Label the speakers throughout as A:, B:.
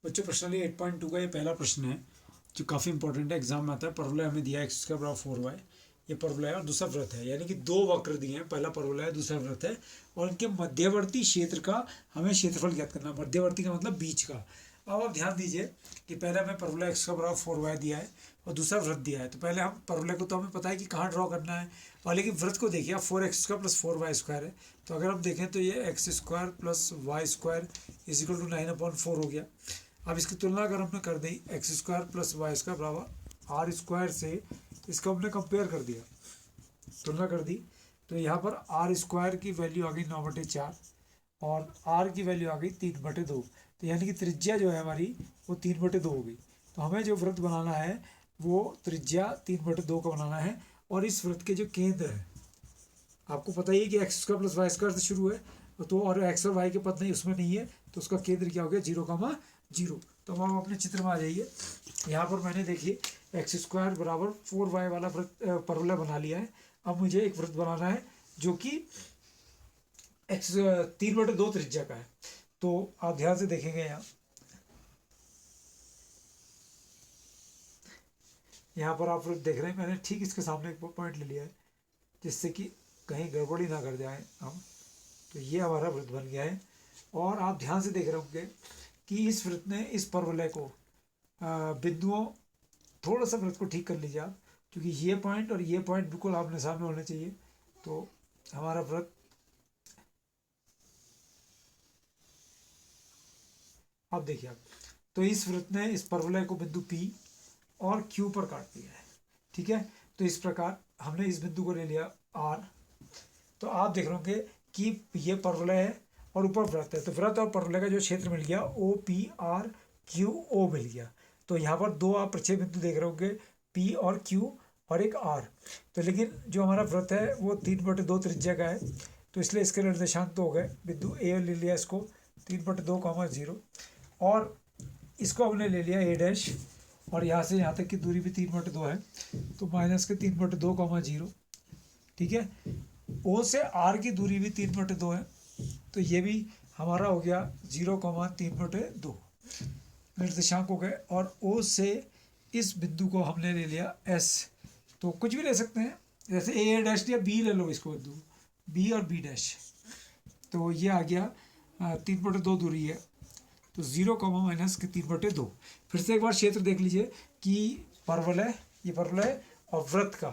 A: बच्चों प्रश्नली 8.2 का ये पहला प्रश्न है जो काफ़ी इंपॉर्टेंट है, एग्जाम में आता है। परवलय हमें दिया है x का बराबर 4y, ये परवलय है और दूसरा वृत्त है, यानी कि दो वक्र दिए हैं, पहला परवलय है दूसरा वृत्त है, और इनके मध्यवर्ती क्षेत्र का हमें क्षेत्रफल ज्ञात करना है। मध्यवर्ती का मतलब बीच का। अब आप ध्यान दीजिए कि पहले हमें परवलय x का बराबर 4y दिया है और दूसरा वृत्त दिया है। तो पहले हम परवलय को तो हमें पता है कि कहाँ ड्रॉ करना है, और लेकिन वृत्त को देखिए, 4x² + 4y² है। तो अगर हम देखें तो ये x² + y² = 9/4 हो गया। अब इसकी तुलना अगर हमने कर दी x² + y² बराबर r² से, इसको हमने कंपेयर कर दिया, तुलना कर दी, तो यहाँ पर r² की वैल्यू आ गई 9/4 और r की वैल्यू आ गई 3/2। तो यानी कि त्रिज्या जो है हमारी वो 3/2 हो गई। तो हमें जो वृत्त बनाना है वो त्रिज्या 3/2 का बनाना है। और इस वृत्त के जो केंद्र है, आपको पता ही है कि x² + y² से शुरू है, तो और x और y के पद नहीं उसमें नहीं है, तो उसका केंद्र क्या हो गया 0,0। तो अब हम अपने चित्र में आ जाइए। यहाँ पर मैंने देखिए x² बराबर 4y वाला परवलय बना लिया है। अब मुझे एक वृत्त बनाना है जो कि 3/2 त्रिज्या का है। तो आप ध्यान से देखेंगे, यहाँ पर आप वृत्त देख रहे हैं, मैंने ठीक इसके सामने एक पॉइंट ले लिया है जिससे कि कहीं गड़बड़ी ना कर जाए हम। तो ये हमारा वृत्त बन गया है। और आप ध्यान से देख रहे होंगे कि इस वृत्त ने इस परवलय को बिंदुओं, थोड़ा सा वृत्त को ठीक कर लीजिए आप, क्योंकि ये पॉइंट और ये पॉइंट बिल्कुल आपने सामने होने चाहिए। तो हमारा वृत्त, अब देखिए आप, तो इस वृत्त ने इस परवलय को बिंदु P और Q पर काट दिया है। ठीक है, तो इस प्रकार हमने इस बिंदु को ले लिया R। तो आप देख रहे होंगे कि ये परवलय है और ऊपर वृत्त है, तो वृत्त और परवलय का जो क्षेत्र मिल गया OPRQO मिल गया। तो यहाँ पर दो आप प्रक्षेप बिंदु देख रहे होंगे, P और Q और एक R। तो लेकिन जो हमारा वृत्त है वो 3/2 त्रिज्या का है, तो इसलिए इसके निर्देशांक तो हो गए। बिंदु A ले लिया इसको 3/2, 0, और इसको हमने ले लिया A', और यहाँ से यहाँ तक की दूरी भी 3/2 है, तो -3/2, 0। ठीक है, O से R की दूरी भी 3/2 है, तो ये भी हमारा हो गया 0,3/2 निर्देशांक हो गए। और O से इस बिंदु को हमने ले लिया S, तो कुछ भी ले सकते हैं, जैसे A' या B ले लो, इसको बिंदु B और B', तो ये आ गया 3/2 दूरी है, तो 0, -3/2। फिर से एक बार क्षेत्र देख लीजिए कि परवलय, ये परवलय और वृत्त का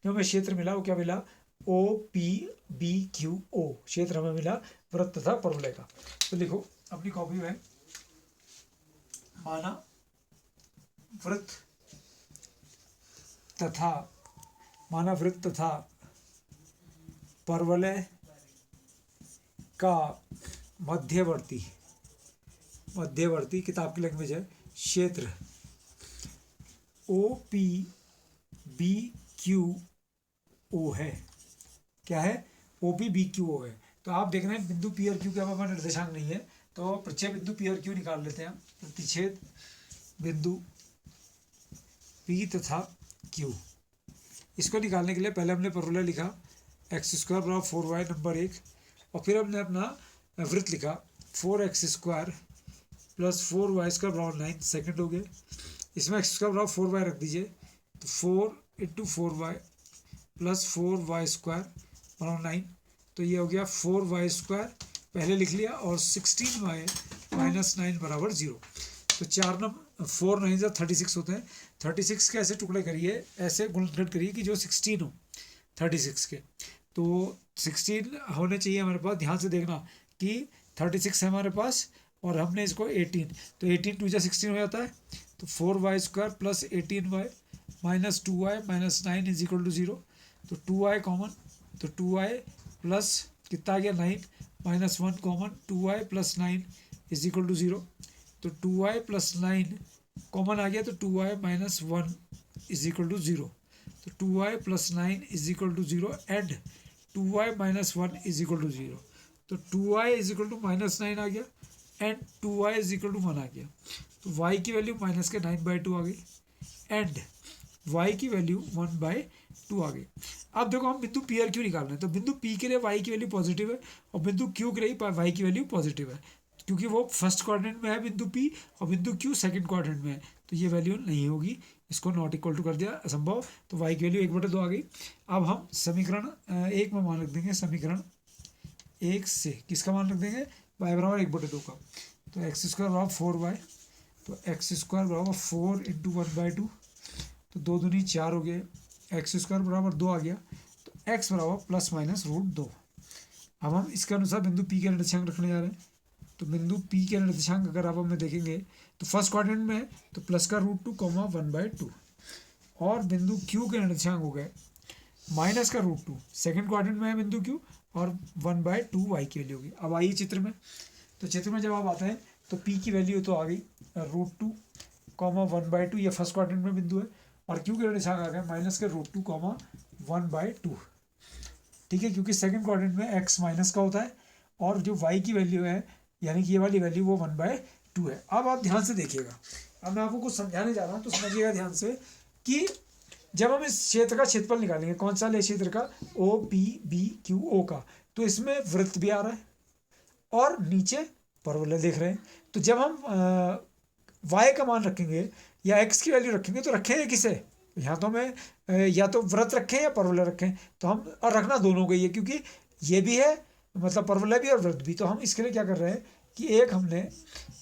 A: जो हमें क्षेत्र मिला वो क्या मिला, OPBQO क्षेत्र हमें मिला वृत्त तथा परवलय का। तो लिखो अपनी कॉपी में, माना वृत्त तथा परवलय का मध्यवर्ती किताब की लैंग्वेज है क्षेत्र OPBQO है। क्या है, OPBQO है। तो आप देख रहे हैं बिंदु P और Q के हमारे निर्देशांक नहीं है, तो प्रक्षेप बिंदु P और Q निकाल लेते हैं। प्रतिच्छेद बिंदु P तथा Q, इसको निकालने के लिए पहले हमने परवलय लिखा x² बराबर 4y नंबर 1, और फिर हमने अपना वृत्त लिखा 4x² + 4y² बराबर 9 सेकंड हो गए। इसमें x² बराबर 4y रख दीजिए, तो 4 × 4y + 4y² बराबर 9, तो ये हो गया 4y² पहले लिख लिया, और 16y - 9 बराबर 0। तो 4 9 से 36 होते हैं। 36 के ऐसे टुकड़े करिए, ऐसे गुणनखंड करिए कि जो 16 हो 36 के, तो 16 होने चाहिए हमारे पास। ध्यान से देखना कि 36 है हमारे पास और हमने इसको 18, तो 18 2 × 16 हो जाता है, तो 4y² + 18y - 2y - 9 = 0। तो 2y कॉमन, तो 2y प्लस कितना आ गया 9 -1 कॉमन, 2y + 9 = 0। तो 2y + 9 कॉमन आ गया, तो 2y - 1 = 0। तो 2y + 9 = 0 एंड 2y - 1 = 0। तो 2y - 9 आ गया एंड 2y = 1 आ गया। तो y की वैल्यू -9/2 आ गई एंड y की वैल्यू 1/2 आ गई। अब देखो हम बिंदु P और Q निकालना है, तो बिंदु P के लिए y की वैल्यू पॉजिटिव है और बिंदु Q के लिए y की वैल्यू पॉजिटिव है। क्योंकि वो फर्स्ट क्वाड्रेंट में है बिंदु P और बिंदु Q सेकंड क्वाड्रेंट में है, तो ये वैल्यू नहीं होगी, इसको नॉट इक्वल टू कर दिया, असंभव। तो y की वैल्यू 1/2 आ गई। अब हम समीकरण 1 में मान रख देंगे, समीकरण 1 से किसका मान रख देंगे, y बराबर 1/2 का। तो x² बराबर 4y, तो x² बराबर 4 × 1/2, तो 2 दूनी 4 हो गए, x² बराबर 2 आ गया, तो x बराबर ±√2। अब हम इसके अनुसार बिंदु P के निर्देशांक रखने जा रहे हैं। तो बिंदु P के निर्देशांक अगर आप हमें देखेंगे तो फर्स्ट क्वाड्रेंट में है तो +√2, 1/2, और बिंदु Q के निर्देशांक हो गए -√2, सेकंड क्वाड्रेंट में है बिंदु Q, और 1/2 y की वैल्यू होगी। अब आइए चित्र में, तो चित्र में जब आप आते हैं तो P की वैल्यू तो आ गई √2, 1/2, ये फर्स्ट क्वाड्रेंट में बिंदु है, और Q के निर्देशांक आ गए -√2, 1/2। ठीक है, क्योंकि सेकंड क्वाड्रेंट में x माइनस का होता है, और जो y की वैल्यू है यानी कि ये वाली वैल्यू वो 1/2 है। अब आप ध्यान से देखिएगा, अब मैं आपको कुछ समझाने जा रहा हूँ, तो समझिएगा ध्यान से कि जब हम इस क्षेत्र का क्षेत्रफल निकालेंगे, कौन सा ले क्षेत्र का, OPBQO का, तो इसमें वृत्त भी आ रहा है और नीचे परवलय देख रहे हैं। तो जब हम y का मान रखेंगे या x की वैल्यू रखेंगे, तो रखेंगे किसे, यहाँ तो हमें या तो वृत्त रखें या परवलय रखें, तो हम और रखना दोनों को ही है, क्योंकि ये भी है मतलब परवलय भी और वृत्त भी। तो हम इसके लिए क्या कर रहे हैं कि एक हमने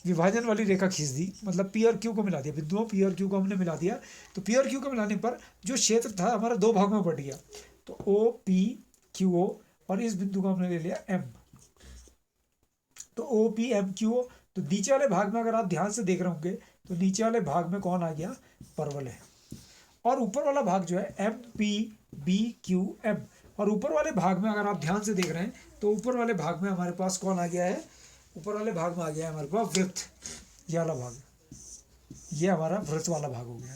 A: विभाजन वाली रेखा खींच दी, मतलब P और Q को मिला दिया, बिंदुओं P और Q को हमने मिला दिया। तो P और Q को मिलाने पर जो क्षेत्र था हमारा 2 भागों में बट गया, तो OPQO, और इस बिंदु को हमने ले लिया M, तो OPMQO। तो नीचे वाले भाग में अगर आप ध्यान से देख रहे होंगे तो नीचे वाले भाग में कौन आ गया, परवलय, और ऊपर वाला भाग जो है MPBQM, और ऊपर वाले भाग में अगर आप ध्यान से देख रहे हैं तो ऊपर वाले भाग में हमारे पास कौन आ गया है, ऊपर वाले भाग में आ गया है हमारे पास वृत्त, ये वाला भाग, ये हमारा वृत्त वाला भाग हो गया,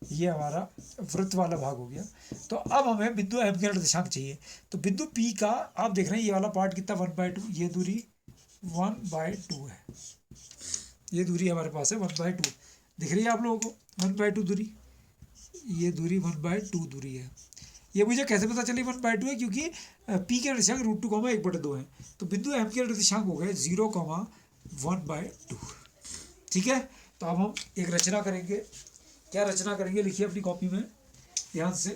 A: ये हमारा वृत्त वाला भाग हो गया। तो अब हमें बिंदु M के निर्देशांक चाहिए। तो बिंदु P का आप देख रहे हैं ये वाला पार्ट कितना, 1/2, ये दूरी 1/2 है, ये दूरी हमारे पास है 1/2, दिख रही है आप लोगों को 1/2 दूरी, ये दूरी 1/2 दूरी है। ये मुझे कैसे पता चली 1/2 है, क्योंकि P के निर्देशांक √2, 1/2 है, तो बिंदु M के निर्देशांक हो गए 0, 1/2। ठीक है, तो अब हम एक रचना करेंगे। क्या रचना करेंगे, लिखिए अपनी कॉपी में ध्यान से।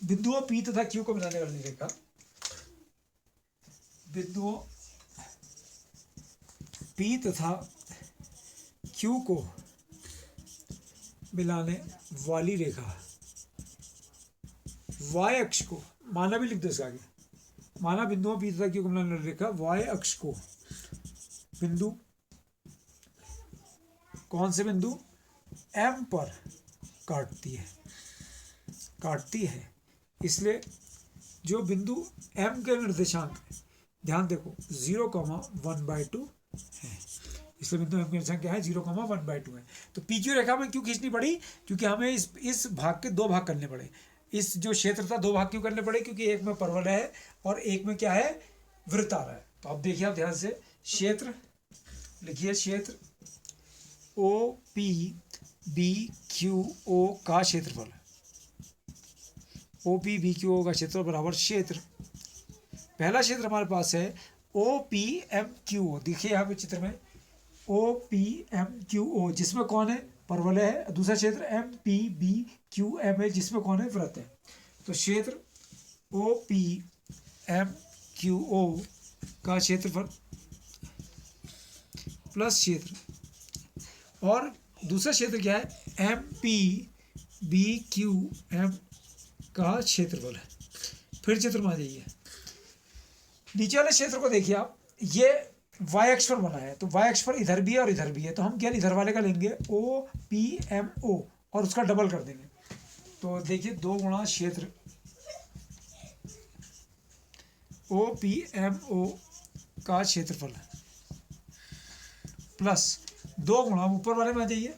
A: बिंदुओं P तथा Q को मिलाने वाली रेखा, बिंदुओं P तथा Q को मिलाने वाली रेखा, y अक्ष को, माना भी लिख दो इसके आगे, माना बिंदुओं P तथा Q को मिलाने वाली रेखा y अक्ष को बिंदु, कौन से बिंदु, M पर काटती है। इसलिए जो बिंदु M के निर्देशांक, ध्यान देखो 0, 1/2 है, इसलिए बिंदु M के निर्देशांक क्या है, 0, 1/2 है। तो PQ रेखा में क्यों खींचनी पड़ी, क्योंकि हमें इस भाग के 2 भाग करने पड़े। इस जो क्षेत्र था 2 भाग क्यों करने पड़े, क्योंकि एक में परवलय है और एक में क्या है, वृत्त आ रहा है। तो अब देखिए आप ध्यान से, क्षेत्र लिखिए, क्षेत्र OPBQO का क्षेत्रफल, OPBQO का क्षेत्रफल बराबर क्षेत्र, पहला क्षेत्र हमारे पास है OPMQO, देखिए यहाँ पे चित्र में OPMQO, जिसमें कौन है, परवलय है। दूसरा क्षेत्र MPBQM है, जिसमें कौन है, वृत्त है। तो क्षेत्र OPMQO का क्षेत्रफल प्लस क्षेत्र, और दूसरा क्षेत्र क्या है, MPBQM का क्षेत्रफल है। फिर चित्र में आ जाइए, नीचे वाले क्षेत्र को देखिए आप, ये y अक्ष पर बना है, तो y अक्ष पर इधर भी है और इधर भी है, तो हम क्या इधर वाले का लेंगे OPMO और उसका डबल कर देंगे। तो देखिए 2 गुणा क्षेत्र OPMO का क्षेत्रफल प्लस 2 गुणा, ऊपर वाले में आ जाइए,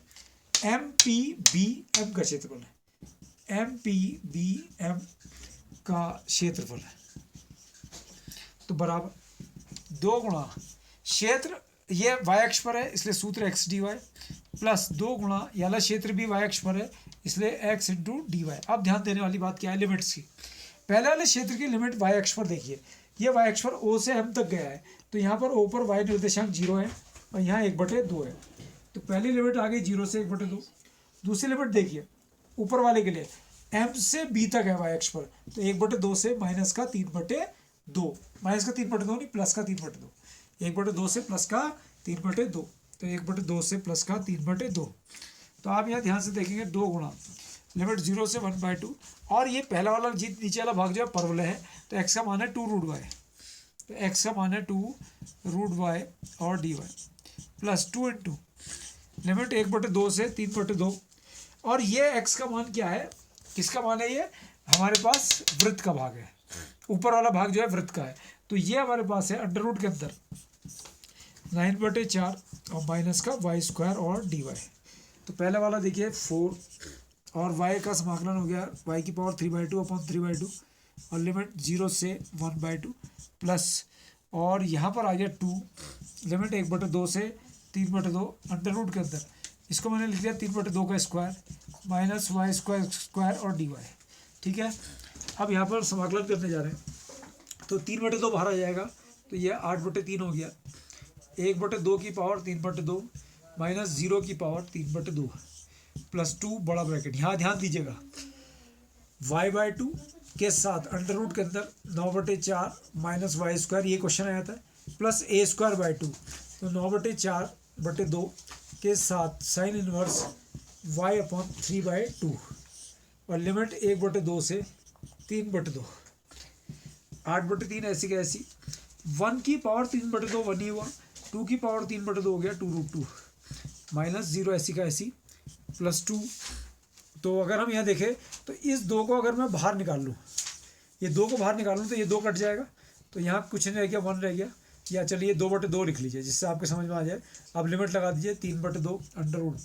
A: MPBM का क्षेत्रफल है, MPBM का क्षेत्रफल है, तो बराबर 2 गुणा क्षेत्र, ये y अक्ष पर है इसलिए सूत्र x dy, प्लस 2 गुणा ये वाला क्षेत्र भी y अक्ष पर है इसलिए x × dy। अब ध्यान देने वाली बात क्या है, लिमिट्स की। पहले वाले क्षेत्र की लिमिट y अक्ष पर देखिए, ये वाई अक्ष पर ओ से एम तक गया है, तो यहाँ पर ओ पर वाई निर्देशांक 0 है और यहाँ 1/2 है। तो पहली लिमिट आ गई 0 से 1/2। दूसरी लिमिट देखिए ऊपर वाले के लिए एम से बी तक है वाई अक्ष पर, तो 1/2 से माइनस का 3/2, माइनस का 3/2 नहीं प्लस का 3/2, 1/2 से प्लस का 3/2, तो 1/2 से प्लस का 3/2। तो आप यहाँ ध्यान से देखेंगे 2 गुणा लिमिट 0 से 1/2, और ये पहला वाला नीचे वाला भाग जो है परवलय है, तो x का मान है 2√y, तो x का मान है 2√y और dy प्लस 2 इंटू लिमिट 1/2 से 3/2, और ये x का मान क्या है, किसका मान है, ये हमारे पास वृत्त का भाग है, ऊपर वाला भाग जो है वृत्त का है, तो ये हमारे पास है अंडर रूट के अंदर 9/4 और माइनस का y² और dy। तो पहले वाला देखिए 4 और y का समाकलन हो गया y की पावर 3/2 अपॉन 3/2 और लिमिट 0 से 1/2 प्लस, और यहाँ पर आ गया 2 लिमिट 1/2 से 3/2 अंडर रूट के अंदर, इसको मैंने लिख दिया 3/2 का स्क्वायर माइनस y² और dy। ठीक है, अब यहाँ पर समाकलन करने जा रहे हैं, तो 3/2 बाहर आ जाएगा, तो ये 8/3 हो गया, 1/2 की पावर 3/2 माइनस 0 की पावर 3/2 प्लस 2 बड़ा ब्रैकेट, यहाँ ध्यान दीजिएगा y/2 के साथ अंडर रूट के अंदर 9/4 माइनस y², ये क्वेश्चन आया था, प्लस a²/2, तो 9/4/2 के साथ साइन इनवर्स y/3/2 और लिमिट 1/2 से 3/2, 8/3 ऐसी का ऐसी, 1 की पावर 3/2 1 ही हुआ, 2 की पावर 3/2 हो गया 2√2 माइनस 0 ऐसी का ऐसी प्लस 2। तो अगर हम यहाँ देखें तो इस 2 को अगर मैं बाहर निकाल लूँ, ये 2 को बाहर निकाल लूँ तो ये 2 कट जाएगा, तो यहाँ कुछ नहीं रह गया 1 रह गया, या चलिए 2/2 लिख लीजिए जिससे आपके समझ में आ जाए। अब लिमिट लगा दीजिए 3/2 अंडर रूट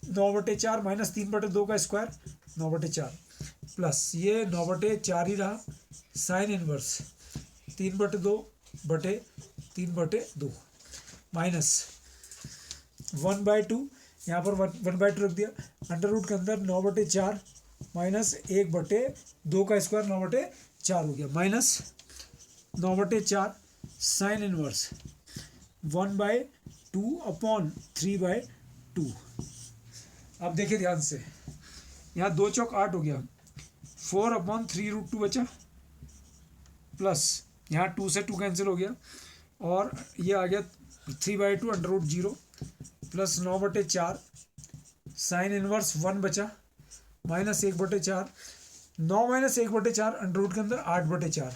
A: 9/4 माइनस 3/2 का स्क्वायर 9/4 प्लस ये 9/4 ही रहा, साइन इनवर्स 3/2 माइनस 1/2, यहाँ पर 1/2 रख दिया, अंडर रूट के अंदर 9/4 माइनस 1/2 का स्क्वायर 9/4 हो गया, माइनस 9/4 साइन इनवर्स 1/2 अपॉन 3/2। अब देखिए ध्यान से, यहाँ 2 चौक 8 हो गया, 4/3√2 बचा, प्लस यहाँ 2 से 2 कैंसिल हो गया, और ये आ गया 3/2 under root 0 plus 9/4 sine inverse 1 बचा माइनस 1/4, 9 माइनस 1/4 अंडर रूट के अंदर 8/4,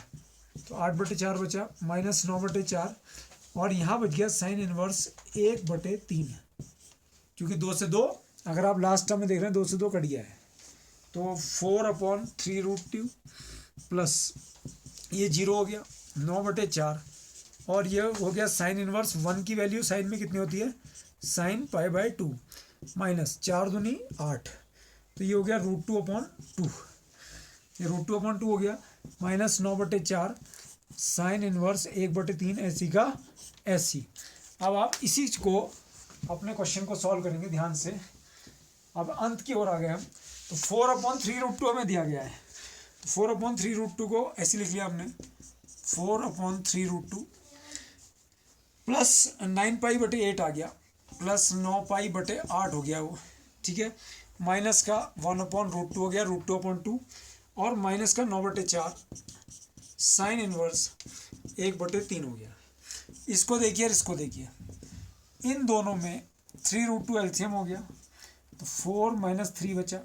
A: तो 8/4 बचा माइनस 9/4, और यहाँ बच गया साइन इनवर्स 1/3, क्योंकि 2 से 2, अगर आप लास्ट टर्म में देख रहे हैं 2 से 2 कट गया है, तो 4/3√2 प्लस ये 0 हो गया 9/4, और ये हो गया साइन इनवर्स 1 की वैल्यू साइन में कितनी होती है, साइन π/2 माइनस 4 दूनी 8, तो ये हो गया √2/2, ये √2/2 हो गया माइनस 9/4 साइन इनवर्स 1/3 ऐसी का ऐसी। अब आप इसी को अपने क्वेश्चन को सॉल्व करेंगे ध्यान से। अब अंत की ओर आ गए हम, तो 4/3√2 हमें दिया गया है, तो 4/3√2 को ऐसे लिख लिया हमने, 4/3√2 प्लस 9π/8 आ गया, प्लस 9π/8 हो गया वो, ठीक है, माइनस का 1/√2 हो गया, √2/2, और माइनस का 9/4 साइन इनवर्स 1/3 हो गया। इसको देखिए और इसको देखिए, इन दोनों में 3√2 एलसीएम हो गया, तो 4 माइनस 3 बचा,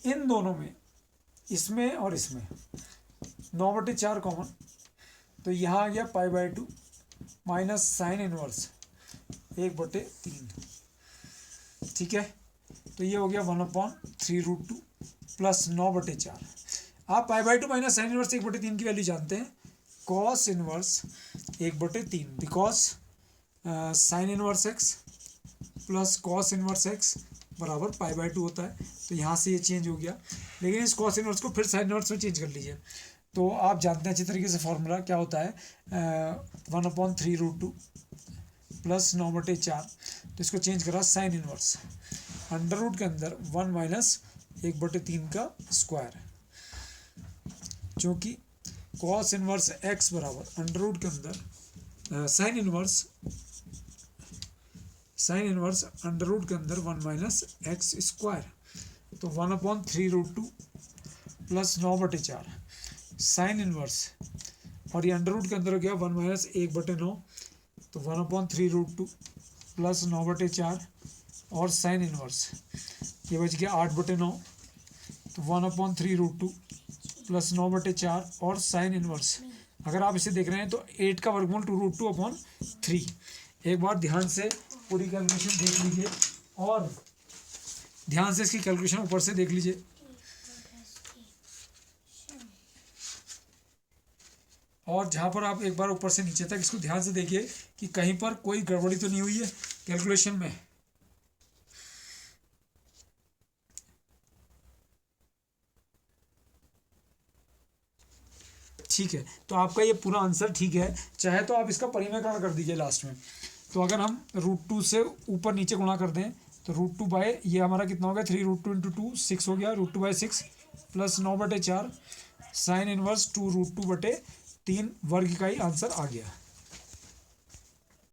A: इन दोनों में इसमें और इसमें 9/4 कॉमन, तो यहाँ आ गया π/2 माइनस साइन इनवर्स 1/3, ठीक है, तो ये हो गया 1/3√2 प्लस 9/4। आप π/2 माइनस साइन इनवर्स 1/3 की वैल्यू जानते हैं, cos inverse 1/3, because sine inverse x plus cos inverse x बराबर π/2 होता है, तो यहाँ से ये चेंज हो गया, लेकिन इस कॉस इनवर्स को फिर साइन इनवर्स में चेंज कर लीजिए, तो आप जानते हैं अच्छी तरीके से फॉर्मूला क्या होता है, 1/3√2 प्लस 9/4, तो इसको चेंज करा साइन इनवर्स अंडर रूट के अंदर 1 माइनस 1/3 का स्क्वायर, क्योंकि कॉस इनवर्स एक्स बराबर अंडर रूट के अंदर साइन इनवर्स अंडर रूट के अंदर 1 माइनस एक्स स्क्वायर, तो 1/3√2 प्लस 9/4 साइन इनवर्स, और ये अंडर रूट के अंदर हो गया 1 माइनस 1/9, तो 1/3√2 प्लस 9/4 और साइन इनवर्स ये बच गया 8/9, तो 1/3√2 प्लस 9/4 और साइन इनवर्स। अगर आप इसे देख रहे हैं तो 8 का वर्गमूल 2√2/3। एक बार ध्यान से पूरी कैलकुलेशन देख लीजिए और ध्यान से इसकी कैलकुलेशन ऊपर से देख लीजिए। और जहाँ पर आप एक बार ऊपर से नीचे तक इसको ध्यान से देखिए कि कहीं पर कोई गड़बड़ी तो नहीं हुई है कैलकुलेशन में। ठीक है, तो आपका ये पूरा आंसर ठीक है। चाहे तो आप इसका परिमेयकरण कर दीजिए लास्ट में। तो अगर हम √2 से ऊपर नीचे गुणा कर दें तो √2 बाय ये हमारा कितना हो गया 3√2 × 2 6 हो गया, √2/6 प्लस 9/4 साइन इनवर्स 2√2/3 वर्ग का ही आंसर आ गया।